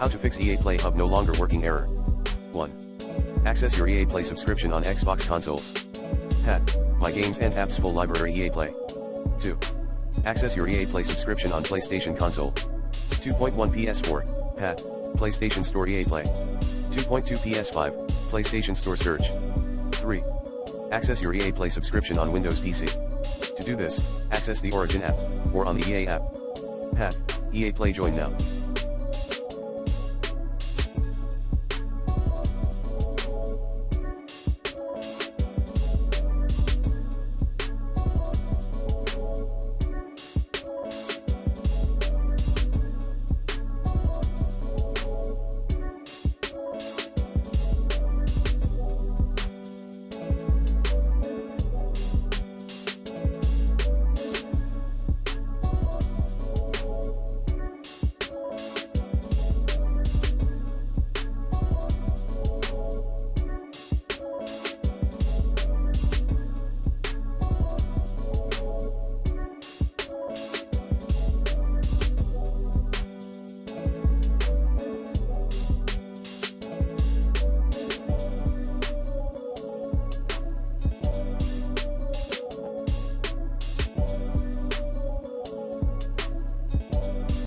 How to fix EA Play Hub no longer working error. 1. Access your EA Play subscription on Xbox consoles. Pat, My Games and Apps Full Library EA Play. 2. Access your EA Play subscription on PlayStation console. 2.1 PS4, Pat, PlayStation Store EA Play. 2.2 PS5, PlayStation Store Search. 3. Access your EA Play subscription on Windows PC. To do this, access the Origin app, or on the EA app. Pat, EA Play join now.